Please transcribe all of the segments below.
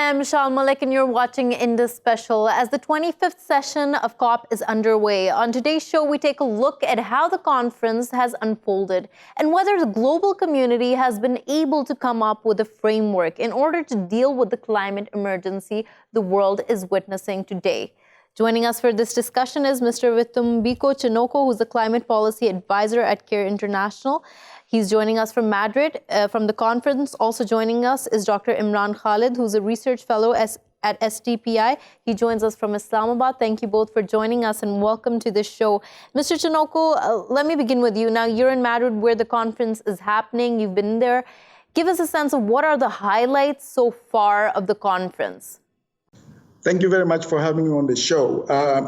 I'm Meshal Malik and you're watching Indus Special. As the 25th session of COP is underway, on today's show we take a look at how the conference has unfolded and whether the global community has been able to come up with a framework in order to deal with the climate emergency the world is witnessing today. Joining us for this discussion is Mr. Vitumbiko Chinoko, who's the climate policy advisor at CARE International. He's joining us from Madrid. From the conference, also joining us is Dr. Imran Khalid, who's a research fellow at STPI. He joins us from Islamabad. Thank you both for joining us and welcome to this show. Mr. Chinoko, let me begin with you. Now, you're in Madrid where the conference is happening. You've been there. Give us a sense of what are the highlights so far of the conference. Thank you very much for having me on the show.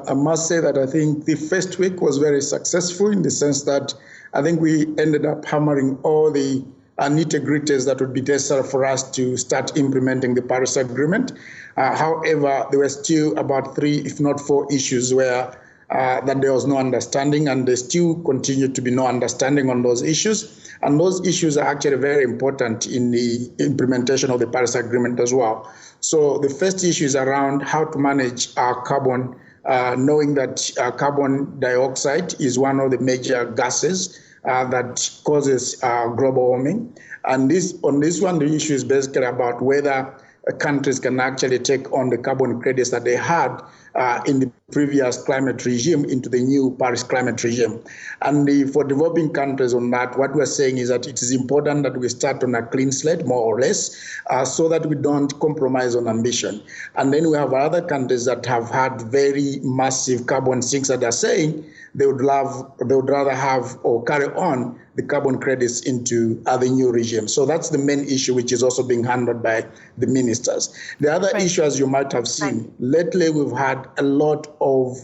I must say that I think the first week was very successful in the sense that I think we ended up hammering all the nitty-gritties that would be necessary for us to start implementing the Paris Agreement. However, there were still about 3, if not 4 issues where that there was no understanding, and there still continue to be no understanding on those issues. And those issues are actually very important in the implementation of the Paris Agreement as well. So the first issue is around how to manage our carbon, knowing that carbon dioxide is one of the major gases that causes global warming. And on this one, the issue is basically about whether countries can actually take on the carbon credits that they had in the previous climate regime into the new Paris climate regime. And for developing countries on that, what we're saying is that it is important that we start on a clean slate, more or less, so that we don't compromise on ambition. And then we have other countries that have had very massive carbon sinks that are saying they would rather have or carry on the carbon credits into the new regime. So that's the main issue, which is also being handled by the ministers. The other issue, as you might have seen, lately we've had a lot of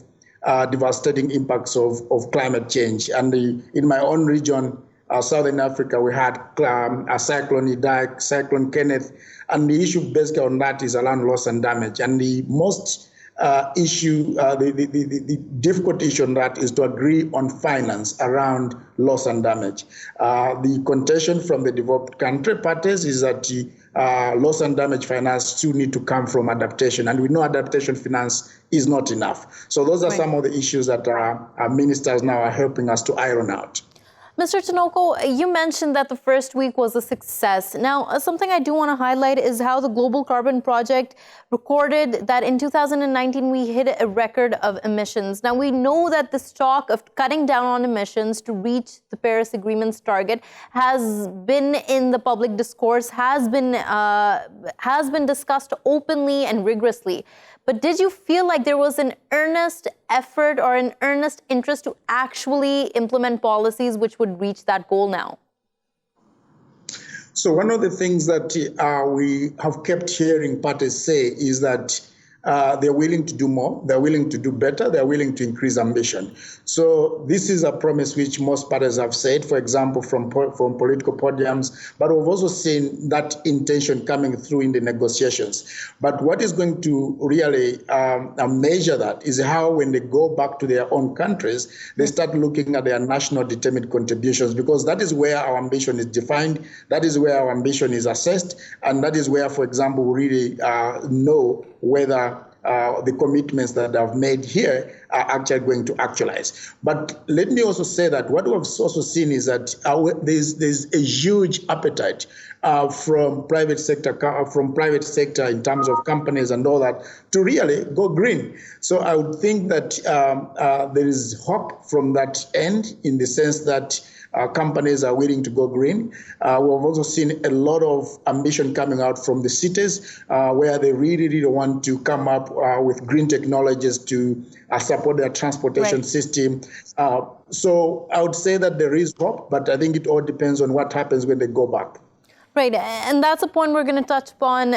devastating impacts of climate change. And in my own region, Southern Africa, we had a Cyclone Idai, Cyclone Kenneth, and the issue basically on that is around loss and damage. And the most the difficult issue on that is to agree on finance around loss and damage. The contention from the developed country parties is that loss and damage finance still need to come from adaptation, and we know adaptation finance is not enough. So those are some of the issues that our ministers now are helping us to iron out. Mr. Chinoko, you mentioned that the first week was a success. Now, something I do want to highlight is how the Global Carbon Project recorded that in 2019 we hit a record of emissions. Now, we know that this talk of cutting down on emissions to reach the Paris Agreement's target has been in the public discourse, has been discussed openly and rigorously. But did you feel like there was an earnest effort or an earnest interest to actually implement policies which would reach that goal now? So one of the things that we have kept hearing parties say is that they're willing to do more, they're willing to do better, they're willing to increase ambition. So this is a promise which most parties have said, for example, from political podiums, but we've also seen that intention coming through in the negotiations. But what is going to really measure that is how, when they go back to their own countries, they start looking at their national determined contributions, because that is where our ambition is defined, that is where our ambition is assessed, and that is where, for example, we really know whether the commitments that I've made here are actually going to actualize. But let me also say that what we've also seen is that there's a huge appetite from private sector in terms of companies and all that to really go green. So I would think that there is hope from that end, in the sense that companies are willing to go green. We've also seen a lot of ambition coming out from the cities where they really want to come up with green technologies to support their transportation system. So I would say that there is hope, but I think it all depends on what happens when they go back. Right, and that's a point we're going to touch upon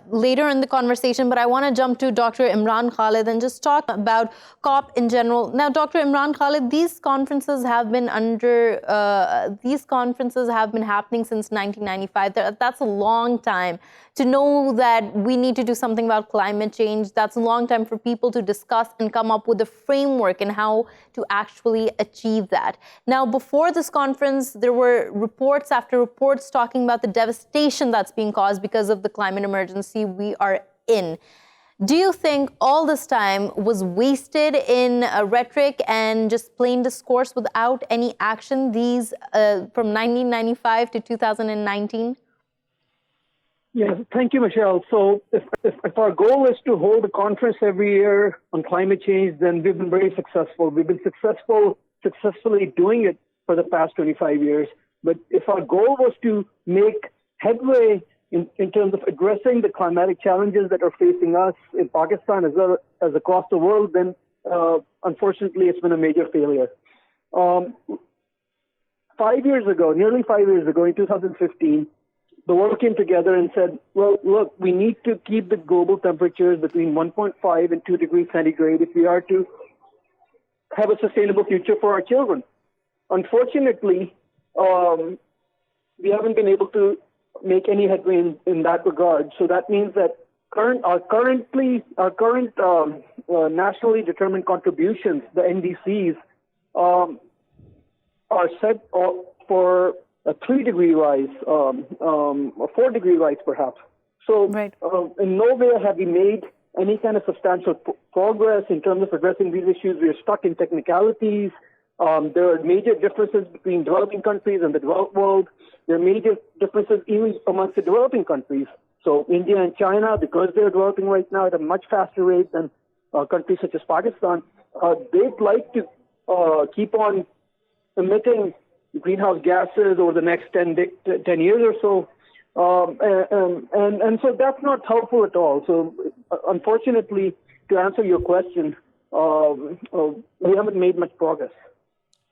later in the conversation, but I want to jump to Dr. Imran Khalid and just talk about COP in general. Now, Dr. Imran Khalid, these conferences have been happening since 1995. That's a long time. To know that we need to do something about climate change, that's a long time for people to discuss and come up with a framework and how to actually achieve that. Now, before this conference, there were reports after reports talking about the devastation that's being caused because of the climate emergency we are in. Do you think all this time was wasted in rhetoric and just plain discourse without any action, these from 1995 to 2019? Yes, thank you, Meshal. So if our goal is to hold a conference every year on climate change, then we've been very successful. We've been successfully doing it for the past 25 years. But if our goal was to make headway in terms of addressing the climatic challenges that are facing us in Pakistan as well as across the world, then unfortunately it's been a major failure. 5 years ago, nearly 5 years ago, in 2015, the world came together and said, well, look, we need to keep the global temperatures between 1.5 and 2 degrees centigrade if we are to have a sustainable future for our children. Unfortunately, we haven't been able to make any headway in that regard. So that means that our current nationally determined contributions, the NDCs, are set for a 3-degree rise, a 4-degree rise perhaps. So right. In no way have we made any kind of substantial progress in terms of addressing these issues. We are stuck in technicalities. There are major differences between developing countries and the developed world. There are major differences even amongst the developing countries. So India and China, because they're developing right now at a much faster rate than countries such as Pakistan, they'd like to keep on emitting greenhouse gases over the next 10 years or so. And so that's not helpful at all. So unfortunately, to answer your question, we haven't made much progress.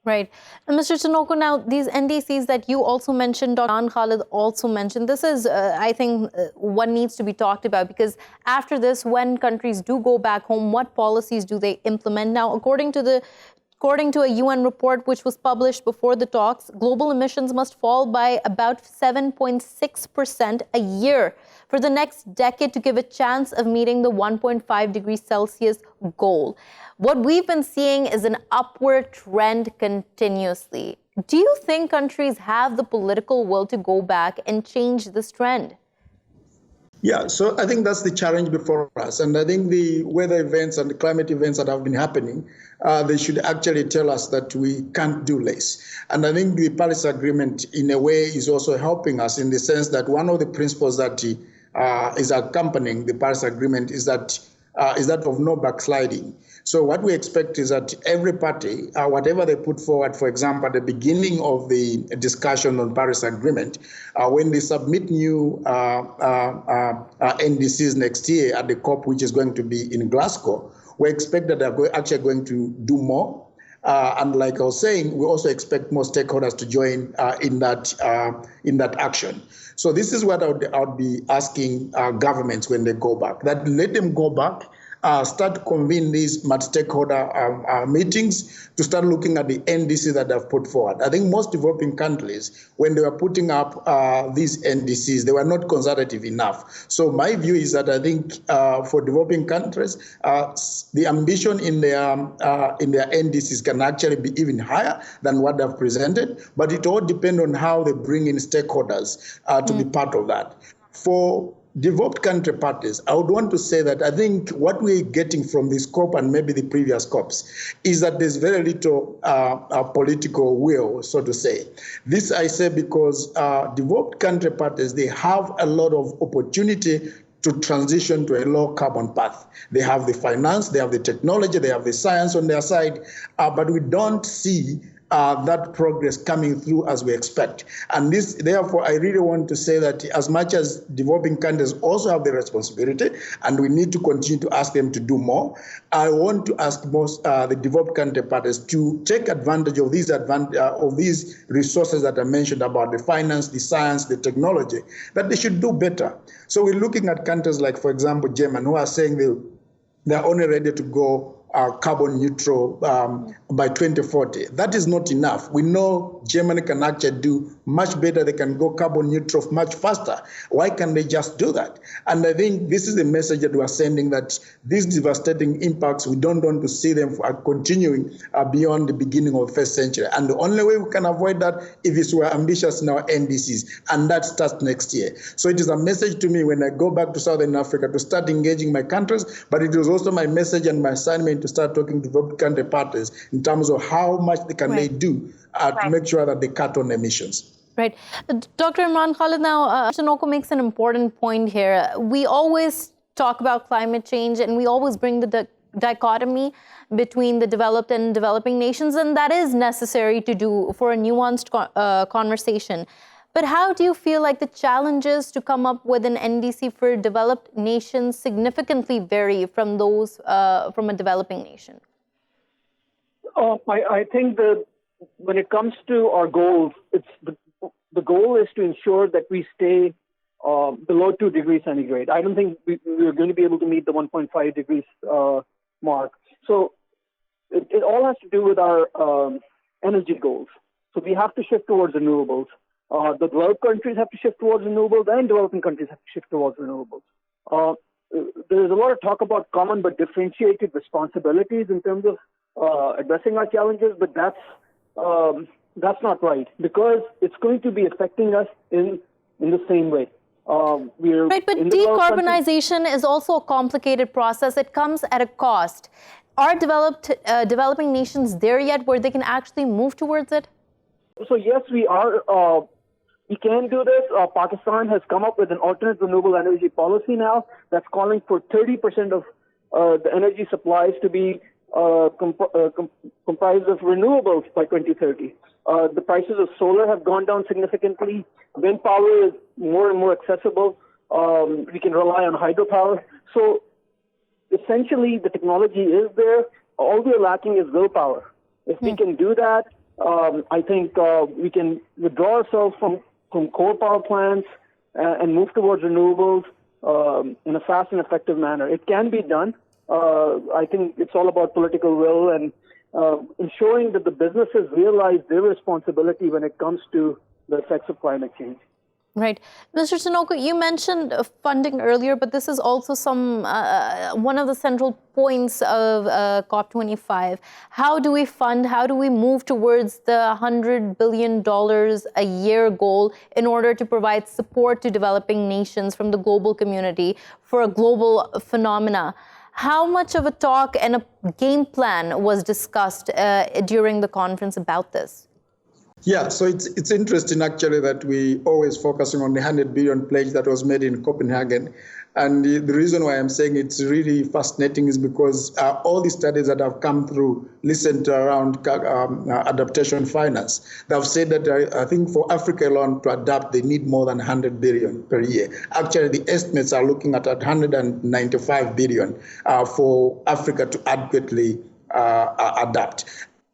Right. And Mr. Chinoko, now these NDCs that you also mentioned, Dr. Imran Khalid also mentioned, this is, I think, what needs to be talked about, because after this, when countries do go back home, what policies do they implement? Now, according to a UN report which was published before the talks, global emissions must fall by about 7.6% a year for the next decade to give a chance of meeting the 1.5 degrees Celsius goal. What we've been seeing is an upward trend continuously. Do you think countries have the political will to go back and change this trend? Yeah, so I think that's the challenge before us. And I think the weather events and the climate events that have been happening, they should actually tell us that we can't do less. And I think the Paris Agreement, in a way, is also helping us in the sense that one of the principles that is accompanying the Paris Agreement is that of no backsliding. So what we expect is that every party, whatever they put forward, for example, at the beginning of the discussion on Paris Agreement, when they submit new NDCs next year at the COP, which is going to be in Glasgow, we expect that they're actually going to do more. And like I was saying, we also expect more stakeholders to join in that action. So this is what I would be asking governments when they go back, that let them go back, start to convene these multi-stakeholder meetings to start looking at the NDC that they've put forward. I think most developing countries, when they were putting up these NDCs, they were not conservative enough. So my view is that I think for developing countries, the ambition in their NDCs can actually be even higher than what they've presented, but it all depends on how they bring in stakeholders to be part of that. For developed country parties, I would want to say that I think what we're getting from this COP and maybe the previous COPs is that there's very little political will, so to say. This I say because developed country parties, they have a lot of opportunity to transition to a low carbon path. They have the finance, they have the technology, they have the science on their side, but we don't see that progress coming through as we expect. And this, therefore, I really want to say that as much as developing countries also have the responsibility, and we need to continue to ask them to do more, I want to ask most the developed country partners to take advantage of these resources that I mentioned about the finance, the science, the technology, that they should do better. So we're looking at countries like, for example, Germany, who are saying they're only ready to go carbon neutral by 2040. That is not enough. We know Germany can actually do much better. They can go carbon neutral much faster. Why can't they just do that? And I think this is the message that we are sending, that these devastating impacts, we don't want to see them continuing beyond the beginning of the first century. And the only way we can avoid that is if we are ambitious in our NDCs, and that starts next year. So it is a message to me when I go back to Southern Africa to start engaging my countries, but it is also my message and my assignment to start talking to developed country partners in terms of how much they do to make sure that they cut on emissions. Right. Dr. Imran Khalid, now, Chinoko makes an important point here. We always talk about climate change and we always bring the dichotomy between the developed and developing nations, and that is necessary to do for a nuanced conversation. But how do you feel like the challenges to come up with an NDC for developed nations significantly vary from those from a developing nation? I think that when it comes to our goals, the goal is to ensure that we stay below 2 degrees centigrade. I don't think we're going to be able to meet the 1.5 degrees mark. So it all has to do with our energy goals. So we have to shift towards renewables. The developed countries have to shift towards renewables, and developing countries have to shift towards renewables. There's a lot of talk about common but differentiated responsibilities in terms of addressing our challenges, but that's not right, because it's going to be affecting us in the same way. Right, but decarbonization is also a complicated process. It comes at a cost. Are developing nations there yet where they can actually move towards it? So yes, we are. We can do this. Pakistan has come up with an alternate renewable energy policy now that's calling for 30% of the energy supplies to be comprised of renewables by 2030. The prices of solar have gone down significantly. Wind power is more and more accessible. We can rely on hydropower. So essentially, the technology is there. All we're lacking is willpower. If we can do that, I think we can withdraw ourselves from coal power plants and move towards renewables in a fast and effective manner. It can be done. I think it's all about political will and ensuring that the businesses realize their responsibility when it comes to the effects of climate change. Right. Mr. Chinoko, you mentioned funding earlier, but this is also one of the central points of COP25. How do we fund, how do we move towards the $100 billion a year goal in order to provide support to developing nations from the global community for a global phenomena? How much of a talk and a game plan was discussed during the conference about this? Yeah, so it's interesting actually that we always focusing on the 100 billion pledge that was made in Copenhagen. And the reason why I'm saying it's really fascinating is because all the studies that have come through listened around adaptation finance. They've said that I think for Africa alone to adapt, they need more than 100 billion per year. Actually, the estimates are looking at 195 billion for Africa to adequately adapt.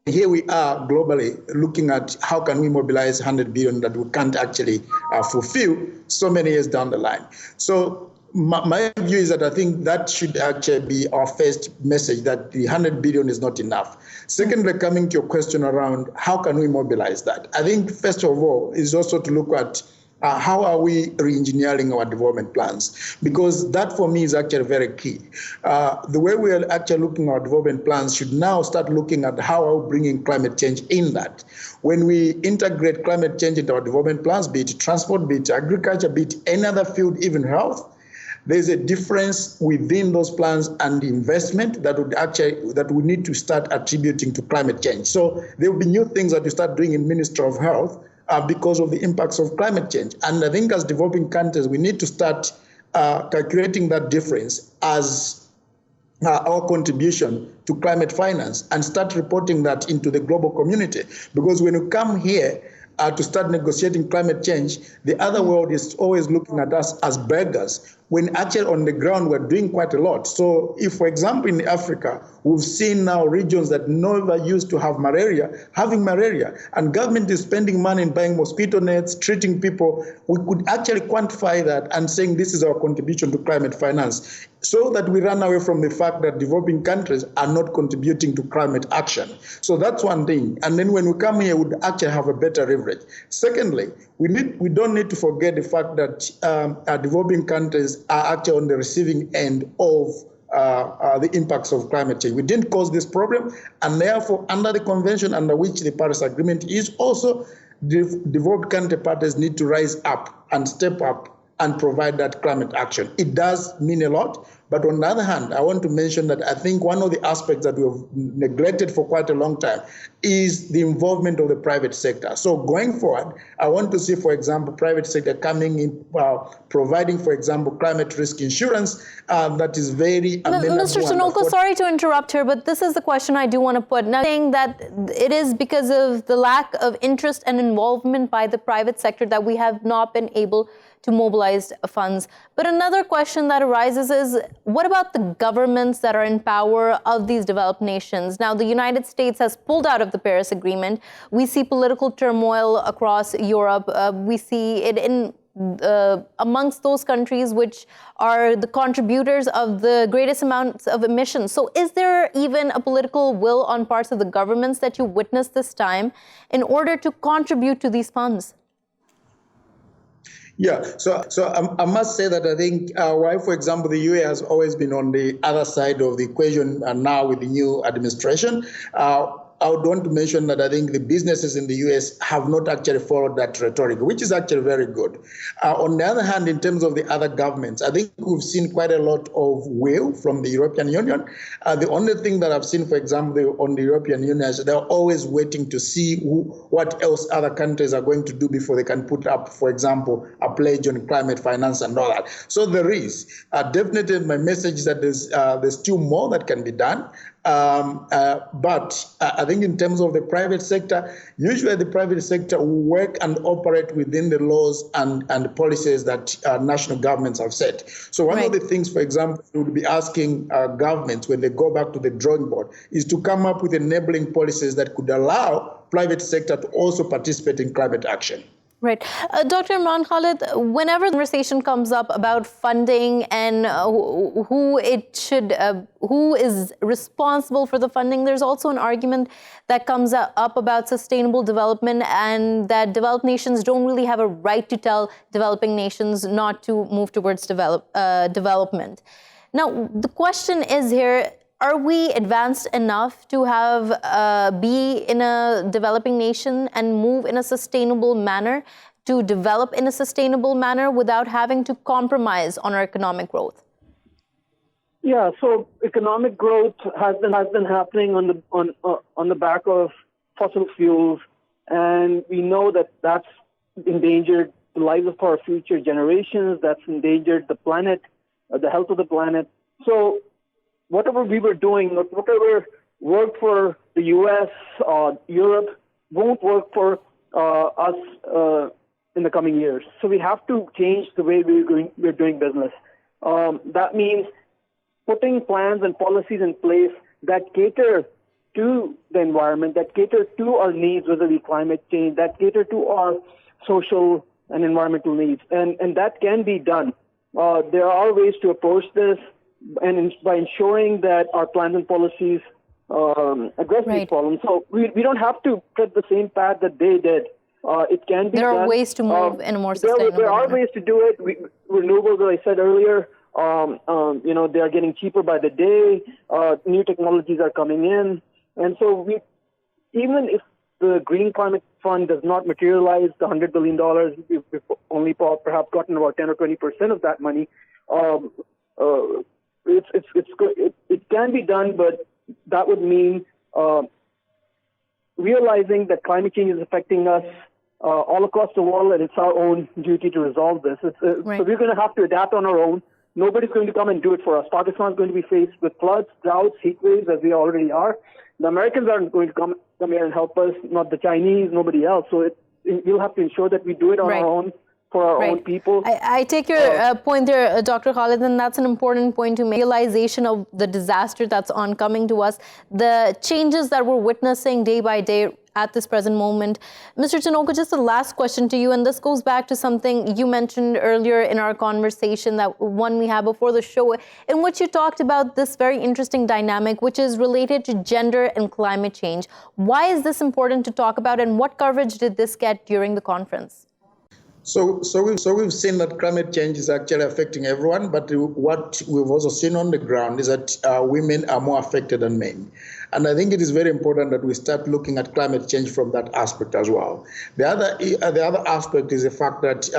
Here we are globally looking at how can we mobilize 100 billion that we can't actually fulfill so many years down the line. So my view is that I think that should actually be our first message, that the 100 billion is not enough. Secondly, coming to your question around how can we mobilize that, I think first of all is also to look at how are we re-engineering our development plans? Because that for me is actually very key. The way we are actually looking at our development plans should now start looking at how are we bringing climate change in that. When we integrate climate change into our development plans, be it transport, be it agriculture, be it any other field, even health, there's a difference within those plans and the investment that we need to start attributing to climate change. So there will be new things that we start doing in Ministry of Health because of the impacts of climate change. And I think as developing countries, we need to start calculating that difference as our contribution to climate finance and start reporting that into the global community. Because when you come here to start negotiating climate change, the other world is always looking at us as beggars, when actually on the ground we're doing quite a lot. So if, for example, in Africa, we've seen now regions that never used to have malaria, having malaria, and government is spending money in buying mosquito nets, treating people, we could actually quantify that and saying this is our contribution to climate finance. so that we run away from the fact that developing countries are not contributing to climate action. So that's one thing. And then when we come here, we would actually have a better leverage. Secondly, we don't need to forget the fact that our developing countries are actually on the receiving end of the impacts of climate change. We didn't cause this problem, and therefore, under the convention under which the Paris Agreement is also, developed country parties need to rise up and step up and provide that climate action. It does mean a lot, but on the other hand, I want to mention that I think one of the aspects that we have neglected for quite a long time is the involvement of the private sector. So going forward, I want to see, for example, private sector coming in, providing, for example, climate risk insurance that is very amenable. Mr. Chinoko, sorry to interrupt here, but this is the question I do want to put. Now, saying that it is because of the lack of interest and involvement by the private sector that we have not been able to mobilize funds. But another question that arises is, what about the governments that are in power of these developed nations? Now, the United States has pulled out of the Paris Agreement. We see political turmoil across Europe. We see it in amongst those countries which are the contributors of the greatest amounts of emissions. So is there even a political will on parts of the governments that you witnessed this time in order to contribute to these funds? Yeah, so I must say that I think why, for example, the UAE has always been on the other side of the equation, and now with the new administration, I would want to mention that I think the businesses in the US have not actually followed that rhetoric, which is actually very good. On the other hand, in terms of the other governments, I think we've seen quite a lot of will from the European Union. The only thing that I've seen, for example, on the European Union is they're always waiting to see what else other countries are going to do before they can put up, for example, a pledge on climate finance and all that. So there is definitely my message is that there's still more that can be done. But I think in terms of the private sector, usually the private sector will work and operate within the laws and the policies that national governments have set. So one of the things, for example, we would be asking governments when they go back to the drawing board is to come up with enabling policies that could allow private sector to also participate in climate action. Right. Dr. Imran Khalid, whenever the conversation comes up about funding and who is responsible for the funding, there's also an argument that comes up about sustainable development and that developed nations don't really have a right to tell developing nations not to move towards development. Now, the question is here, are we advanced enough to be in a developing nation and move in a sustainable manner, to develop in a sustainable manner without having to compromise on our economic growth? Yeah, so economic growth has been happening on the back of fossil fuels, and we know that that's endangered the lives of our future generations. That's endangered the planet, the health of the planet. So whatever we were doing, whatever worked for the U.S. or Europe won't work for us in the coming years. So we have to change the way we're doing business. That means putting plans and policies in place that cater to the environment, that cater to our needs, whether it be climate change, that cater to our social and environmental needs. And that can be done. There are ways to approach this, and by ensuring that our plans and policies address these problems. So we don't have to tread the same path that they did. It can be done. There are ways to move in a more sustainable manner. There are ways to do it. Renewables, as I said earlier, they are getting cheaper by the day. New technologies are coming in. And so even if the Green Climate Fund does not materialize the $100 billion, we've only perhaps gotten about 10 or 20% of that money. It can be done, but that would mean realizing that climate change is affecting us all across the world, and it's our own duty to resolve this. So we're going to have to adapt on our own. Nobody's going to come and do it for us. Pakistan is going to be faced with floods, droughts, heat waves, as we already are. The Americans aren't going to come here and help us, not the Chinese, nobody else. So we'll have to ensure that we do it on our own, for our own people. I take your point there, Dr. Khalid, and that's an important point to make. Realization of the disaster that's oncoming to us, the changes that we're witnessing day by day at this present moment. Mr. Chinoko, just a last question to you, and this goes back to something you mentioned earlier in our conversation, that one we had before the show, in which you talked about this very interesting dynamic, which is related to gender and climate change. Why is this important to talk about, and what coverage did this get during the conference? So we've seen that climate change is actually affecting everyone, but what we've also seen on the ground is that women are more affected than men. And I think it is very important that we start looking at climate change from that aspect as well. The other aspect is the fact that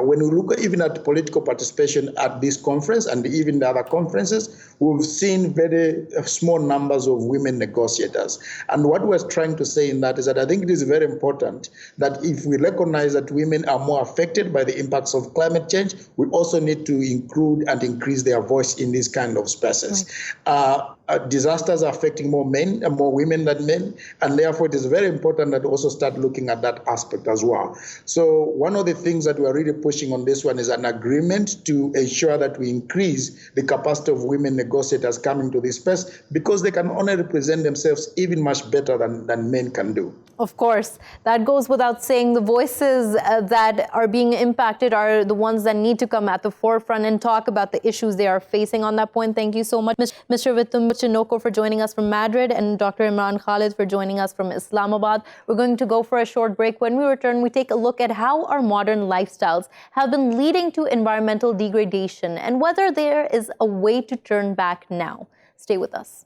when we look even at political participation at this conference and even the other conferences, we've seen very small numbers of women negotiators. And what we're trying to say in that is that I think it is very important that if we recognize that women are more affected by the impacts of climate change, we also need to include and increase their voice in these kind of spaces. Right. Disasters are affecting more women than men, and therefore it is very important that we also start looking at that aspect as well. So one of the things that we're really pushing on this one is an agreement to ensure that we increase the capacity of women negotiators coming to this space, because they can only represent themselves even much better than men can do. Of course, that goes without saying. The voices that are being impacted are the ones that need to come at the forefront and talk about the issues they are facing. On that point, thank you so much, Mr. Vitumbiko Chinoko, for joining us from Madrid, and Dr. Imran Khalid for joining us from Islamabad. We're going to go for a short break. When we return, we take a look at how our modern lifestyles have been leading to environmental degradation and whether there is a way to turn back now. Stay with us.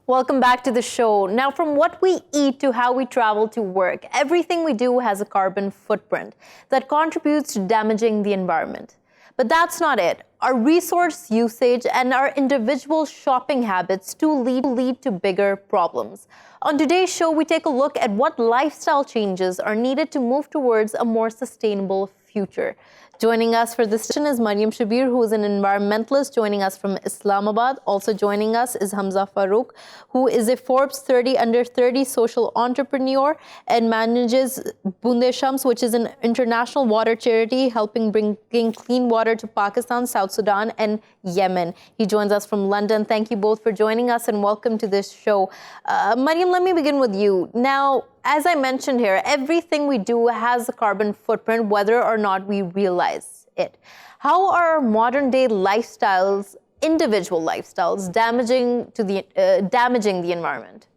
Welcome back to the show. Now, from what we eat to how we travel to work, everything we do has a carbon footprint that contributes to damaging the environment. But that's not it. Our resource usage and our individual shopping habits too lead to bigger problems. On today's show, we take a look at what lifestyle changes are needed to move towards a more sustainable future. Joining us for this session is Maryam Shabbir, who is an environmentalist, joining us from Islamabad. Also joining us is Hamza Farrukh, who is a Forbes 30 Under 30 social entrepreneur and manages Boonde Shams, which is an international water charity helping bringing clean water to Pakistan, South Sudan, and Yemen. He joins us from London. Thank you both for joining us and welcome to this show. Maryam, let me begin with you. Now, as I mentioned here, everything we do has a carbon footprint, whether or not we realize it. How are our modern day lifestyles, individual lifestyles, damaging the environment?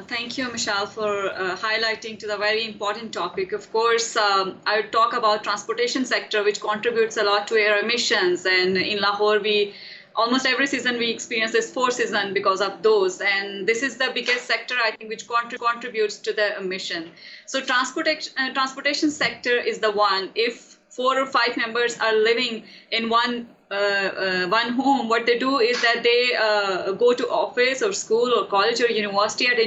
Thank you, Meshal, for highlighting to the very important topic. Of course, I would talk about transportation sector, which contributes a lot to air emissions. And in Lahore, almost every season we experience this 4 seasons because of those. And this is the biggest sector, I think, which contributes to the emission. So transportation sector is the one. If 4 or 5 members are living in one home, what they do is that they go to office or school or college or university at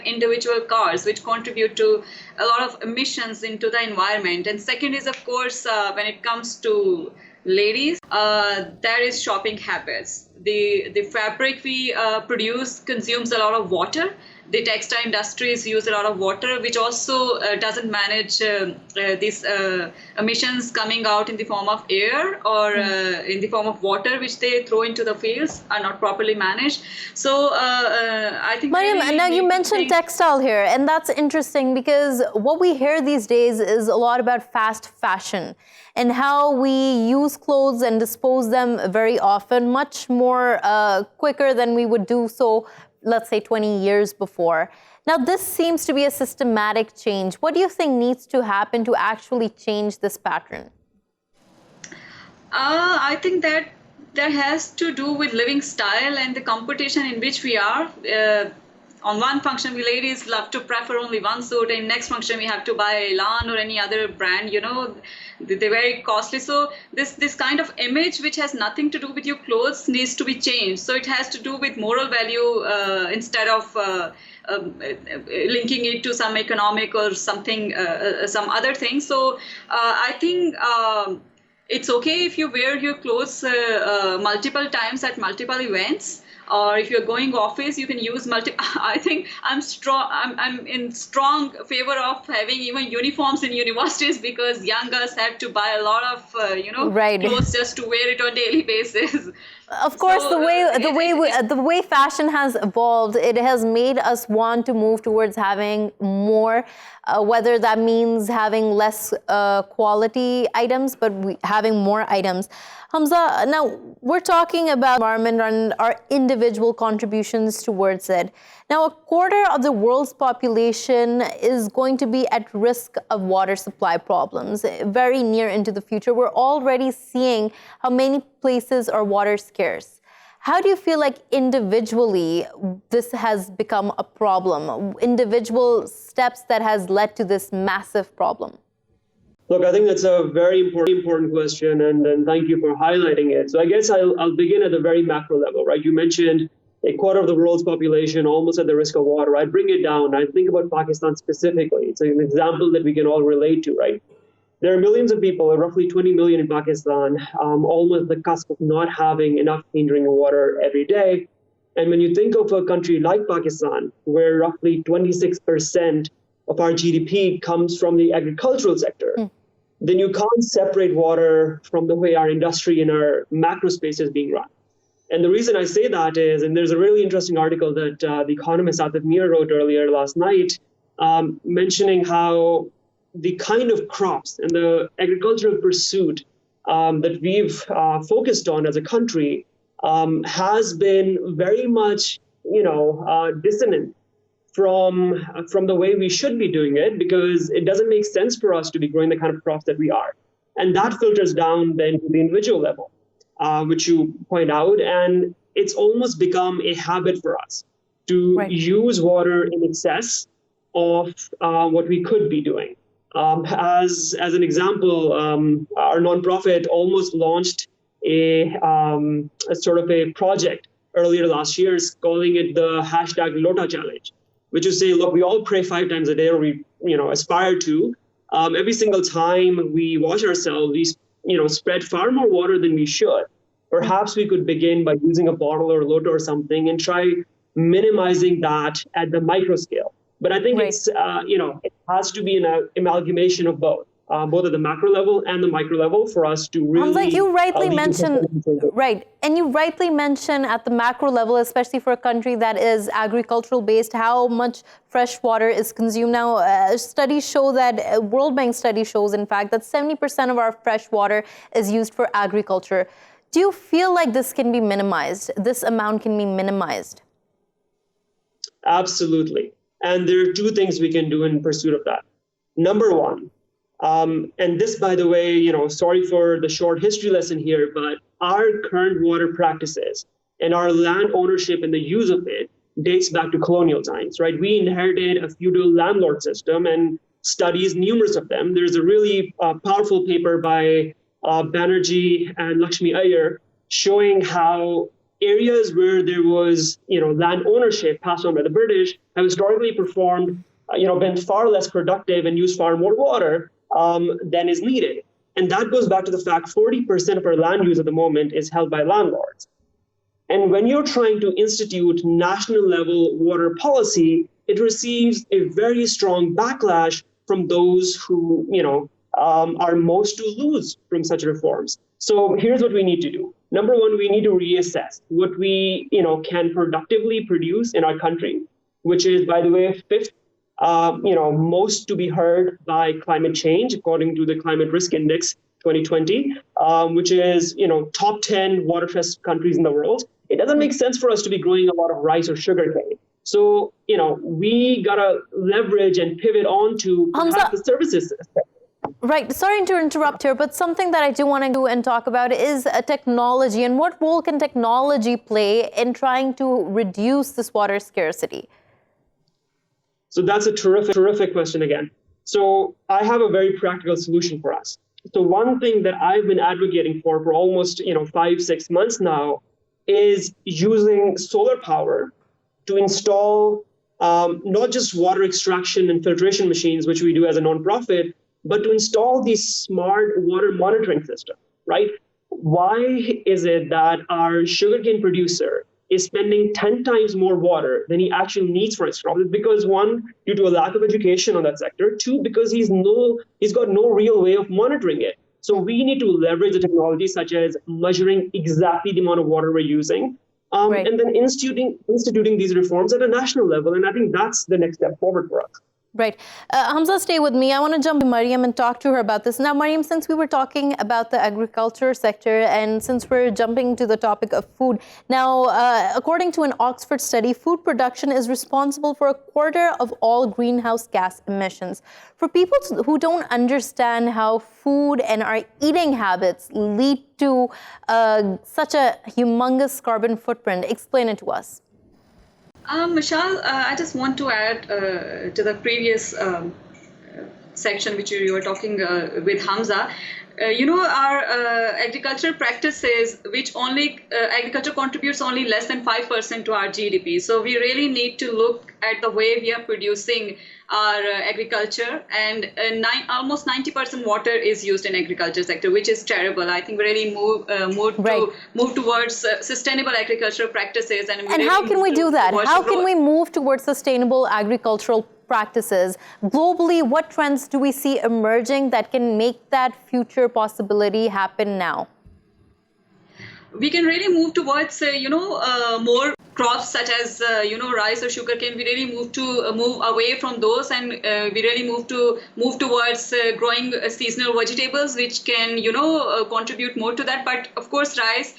individual cars, which contribute to a lot of emissions into the environment. And second is, of course, when it comes to ladies, there is shopping habits. The fabric we produce consumes a lot of water. The textile industries use a lot of water, which also doesn't manage these emissions coming out in the form of air or in the form of water, which they throw into the fields, are not properly managed. So I think... Maryam, now you mentioned textile here, and that's interesting because what we hear these days is a lot about fast fashion and how we use clothes and dispose them very often, much more quicker than we would do so, let's say 20 years before. Now, this seems to be a systematic change. What do you think needs to happen to actually change this pattern? I think that there has to do with living style and the competition in which we are. On one function, we ladies love to prefer only one suit, and next function we have to buy Elan or any other brand, they're very costly. So this kind of image, which has nothing to do with your clothes, needs to be changed. So it has to do with moral value instead of linking it to some economic or something, some other thing. So I think it's okay if you wear your clothes multiple times at multiple events. Or if you're going office, you can use I think I'm in strong favor of having even uniforms in universities, because young girls have to buy a lot of Right. clothes just to wear it on a daily basis. Of course, So, the way fashion has evolved, it has made us want to move towards having more, whether that means having less quality items, but having more items. Hamza, now we're talking about environment and our individual contributions towards it. Now, a quarter of the world's population is going to be at risk of water supply problems very near into the future. We're already seeing how many places are water scarce. How do you feel like individually this has become a problem? Individual steps that has led to this massive problem? Look, I think that's a very important question, and thank you for highlighting it. So I guess I'll begin at the very macro level, right? You mentioned a quarter of the world's population almost at the risk of water. I bring it down. I think about Pakistan specifically. It's an example that we can all relate to, right? There are millions of people, roughly 20 million in Pakistan, almost at the cusp of not having enough clean drinking water every day. And when you think of a country like Pakistan, where roughly 26% of our GDP comes from the agricultural sector, then you can't separate water from the way our industry and our macro space is being run. And the reason I say that is, and there's a really interesting article that The Economist Atif Mir wrote earlier last night, mentioning how the kind of crops and the agricultural pursuit that we've focused on as a country has been very much, dissonant from the way we should be doing it, because it doesn't make sense for us to be growing the kind of crops that we are. And that filters down then to the individual level, which you point out. And it's almost become a habit for us to use water in excess of what we could be doing. As an example, our nonprofit almost launched a sort of a project earlier last year, calling it the #Lota Challenge, which is say, look, we all pray 5 times a day, or we, aspire to. Every single time we wash ourselves, we, spread far more water than we should. Perhaps we could begin by using a bottle or a lota or something and try minimizing that at the micro scale. But I think it's, it has to be an amalgamation of both at the macro level and the micro level for us to really... Like you rightly mentioned, and you rightly mentioned at the macro level, especially for a country that is agricultural based, how much fresh water is consumed. Now, studies show that, World Bank study shows, in fact, that 70% of our fresh water is used for agriculture. Do you feel like this can be minimized? This amount can be minimized? Absolutely. And there are 2 things we can do in pursuit of that. Number one, and this, by the way, sorry for the short history lesson here, but our current water practices and our land ownership and the use of it dates back to colonial times, right? We inherited a feudal landlord system and studies, numerous of them. There's a really powerful paper by Banerjee and Lakshmi Iyer showing how areas where there was, land ownership passed on by the British have historically performed, been far less productive and used far more water than is needed. And that goes back to the fact 40% of our land use at the moment is held by landlords. And when you're trying to institute national level water policy, it receives a very strong backlash from those who, are most to lose from such reforms. So here's what we need to do. Number one, we need to reassess what we, can productively produce in our country, which is, by the way, 5th, most to be heard by climate change, according to the Climate Risk Index 2020, which is, top 10 water-stressed countries in the world. It doesn't make sense for us to be growing a lot of rice or sugarcane. So, we got to leverage and pivot on to the services sector. Right. Sorry to interrupt here, but something that I do want to do and talk about is technology, and what role can technology play in trying to reduce this water scarcity? So that's a terrific question again. So I have a very practical solution for us. So one thing that I've been advocating for almost 5-6 months now is using solar power to install not just water extraction and filtration machines, which we do as a nonprofit, but to install these smart water monitoring system. right? Why is it that our sugarcane producer is spending 10 times more water than he actually needs for his crop? It's because, one, due to a lack of education on that sector. Two, because he's got no real way of monitoring it. So we need to leverage the technology such as measuring exactly the amount of water we're using, and then instituting these reforms at a national level. And I think that's the next step forward for us. Right. Hamza, stay with me. I want to jump to Maryam and talk to her about this. Now, Maryam, since we were talking about the agriculture sector and since we're jumping to the topic of food, now, according to an Oxford study, food production is responsible for a quarter of all greenhouse gas emissions. For people who don't understand how food and our eating habits lead to such a humongous carbon footprint, explain it to us. Meshal, I just want to add to the previous section which you were talking with Hamza. Our agricultural practices, which agriculture contributes only less than 5% to our GDP. So we really need to look at the way we are producing our agriculture, and almost 90% water is used in agriculture sector, which is terrible. I think we really move towards sustainable agricultural practices. And how can we do that? How can we move towards sustainable agricultural practices? Globally, what trends do we see emerging that can make that future possibility happen now? We can really move towards, more crops such as, rice or sugarcane. We really move away from those, and we really move towards growing seasonal vegetables, which can, contribute more to that. But of course, rice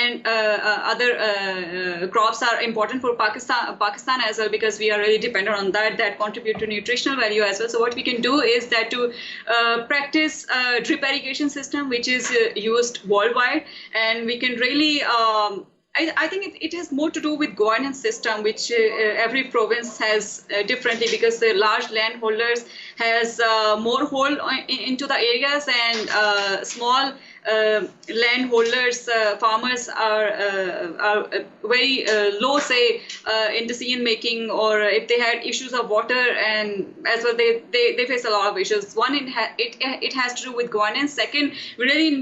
and other crops are important for Pakistan as well, because we are really dependent on that contribute to nutritional value as well. So what we can do is that to practice drip irrigation system, which is used worldwide, and we can really I think it has more to do with governance system, which every province has differently, because the large landholders has more hold into the areas, and small landholders, farmers are very low, say, in decision making, or if they had issues of water, and as well they face a lot of issues. One, it has to do with governance. Second, we really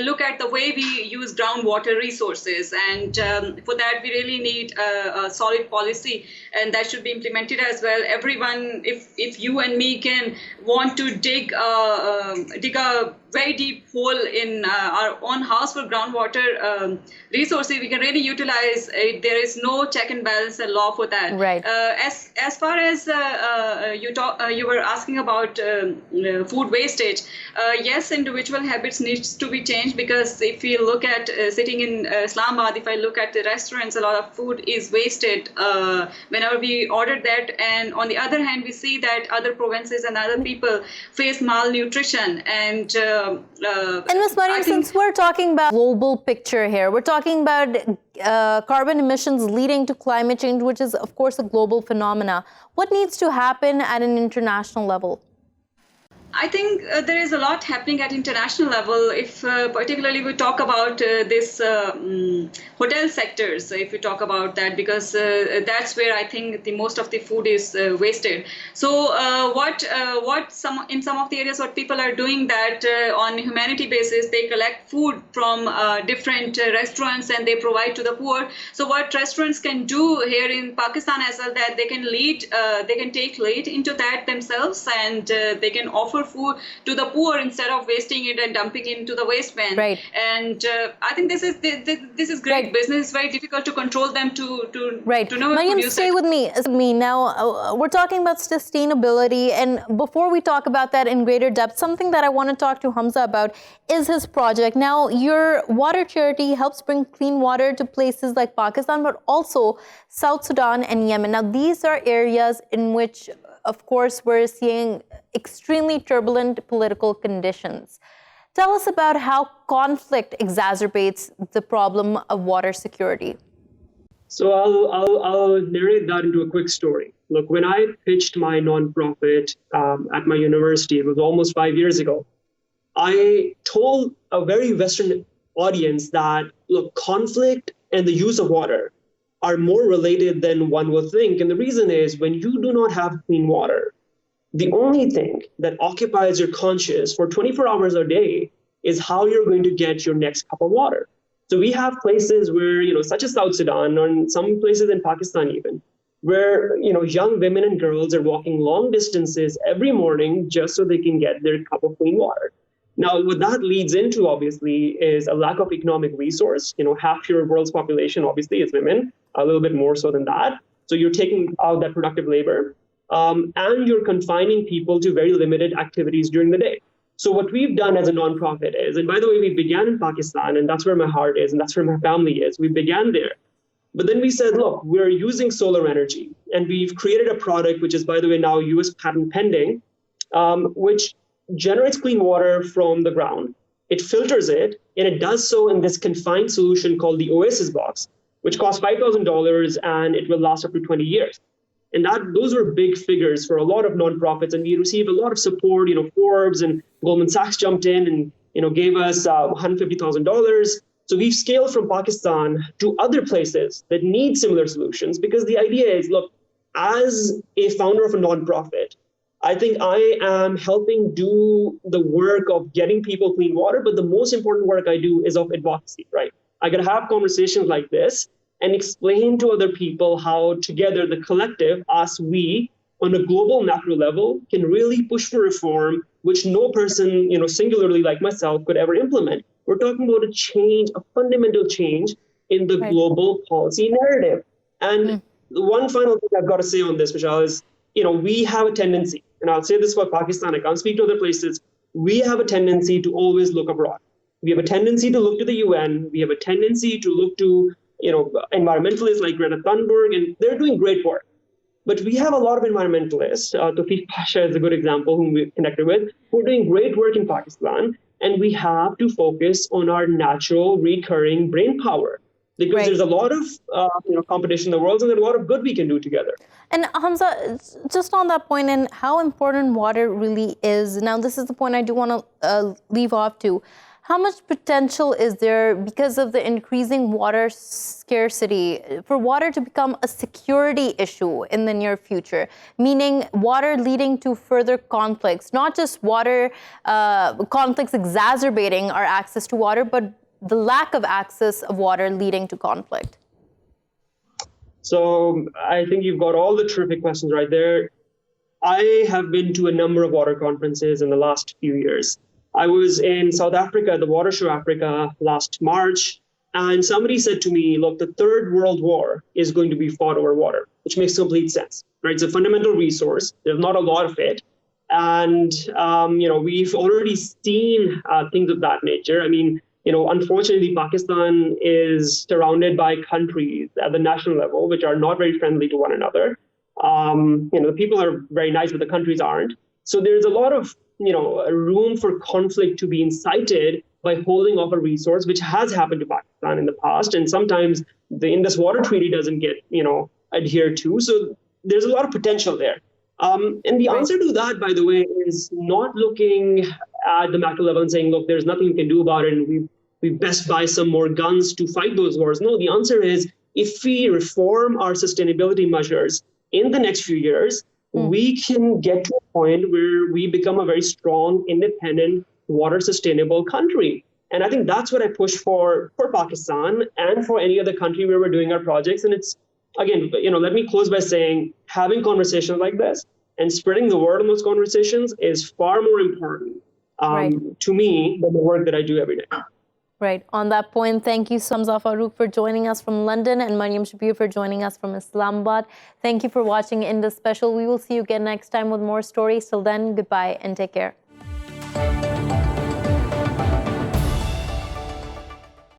look at the way we use groundwater resources, and for that we really need a solid policy, and that should be implemented as well. Everyone, if you and me can want to dig a very deep hole in our own house for groundwater resources, we can really utilize it. There is no check and balance and law for that. Right. As far as you were asking about food wastage, yes, individual habits needs to be changed, because if you look at sitting in Islamabad, if I look at the restaurants, a lot of food is wasted whenever we order that, and on the other hand, we see that other provinces and other people face malnutrition, and Ms. Maryam, since we're talking about global picture here, we're talking about carbon emissions leading to climate change, which is, of course, a global phenomena. What needs to happen at an international level? I think there is a lot happening at international level. If particularly we talk about this hotel sectors, if we talk about that, because that's where I think the most of the food is wasted. So in some of the areas, what people are doing, that on humanity basis, they collect food from different restaurants and they provide to the poor. So what restaurants can do here in Pakistan as well, that they can take lead into that themselves, and they can offer food to the poor instead of wasting it and dumping it into the waste bin. Right. And I think this is great right. business. It's very difficult to control them to know. Maryam, stay with me. Now, we're talking about sustainability, and before we talk about that in greater depth, something that I want to talk to Hamza about is his project. Now, your water charity helps bring clean water to places like Pakistan, but also South Sudan and Yemen. Now, these are areas in which, of course, we're seeing extremely turbulent political conditions. Tell us about how conflict exacerbates the problem of water security. So I'll narrate that into a quick story. Look, when I pitched my nonprofit at my university, it was almost 5 years ago, I told a very Western audience that, look, conflict and the use of water are more related than one would think. And the reason is, when you do not have clean water, the only thing that occupies your conscience for 24 hours a day is how you're going to get your next cup of water. So we have places where, such as South Sudan, or in some places in Pakistan even, where, young women and girls are walking long distances every morning just so they can get their cup of clean water. Now, what that leads into, obviously, is a lack of economic resource. Half your world's population, obviously, is women, a little bit more so than that. So you're taking out that productive labor, and you're confining people to very limited activities during the day. So what we've done as a nonprofit is, and by the way, we began in Pakistan, and that's where my heart is, and that's where my family is. We began there. But then we said, look, we're using solar energy, and we've created a product, which is, by the way, now US patent pending, which generates clean water from the ground. It filters it, and it does so in this confined solution called the Oasis box, which costs $5,000, and it will last up to 20 years. And those were big figures for a lot of nonprofits, and we received a lot of support. Forbes and Goldman Sachs jumped in and gave us $150,000. So we've scaled from Pakistan to other places that need similar solutions, because the idea is, look, as a founder of a nonprofit, I think I am helping do the work of getting people clean water, but the most important work I do is of advocacy, right? I got to have conversations like this and explain to other people how together, the collective, us, we, on a global macro level, can really push for reform, which no person, singularly like myself, could ever implement. We're talking about a fundamental change in the global policy narrative. And one final thing I've got to say on this, Meshal, is, we have a tendency, and I'll say this for Pakistan, I can't speak to other places, we have a tendency to always look abroad. We have a tendency to look to the UN. We have a tendency to look to, environmentalists like Greta Thunberg, and they're doing great work. But we have a lot of environmentalists, Tawfiq Pasha is a good example, whom we connected with, who are doing great work in Pakistan. And we have to focus on our natural, recurring brain power, because there's a lot of competition in the world, and there's a lot of good we can do together. And Hamza, just on that point and how important water really is, now this is the point I do want to leave off to. How much potential is there, because of the increasing water scarcity, for water to become a security issue in the near future? Meaning water leading to further conflicts, not just water conflicts exacerbating our access to water, but the lack of access of water leading to conflict. So I think you've got all the terrific questions right there. I have been to a number of water conferences in the last few years. I was in South Africa, the Water Show Africa, last March, and somebody said to me, look, the third world war is going to be fought over water, which makes complete sense, right? It's a fundamental resource. There's not a lot of it. And, we've already seen things of that nature. I mean, unfortunately, Pakistan is surrounded by countries at the national level, which are not very friendly to one another. The people are very nice, but the countries aren't. So there's a lot of room for conflict to be incited by holding off a resource, which has happened to Pakistan in the past. And sometimes the Indus Water Treaty doesn't get, adhered to. So there's a lot of potential there. And the answer to that, by the way, is not looking at the macro level and saying, look, there's nothing we can do about it, and we best buy some more guns to fight those wars. No, the answer is, if we reform our sustainability measures in the next few years, we can get to a point where we become a very strong, independent, water sustainable country. And I think that's what I push for Pakistan and for any other country where we're doing our projects. And it's, again, let me close by saying, having conversations like this and spreading the word on those conversations is far more important to me than the work that I do every day. Right. On that point, thank you, Hamza Farrukh, for joining us from London, and Maryam Shabbir for joining us from Islamabad. Thank you for watching Indus Special. We will see you again next time with more stories. Till then, goodbye and take care.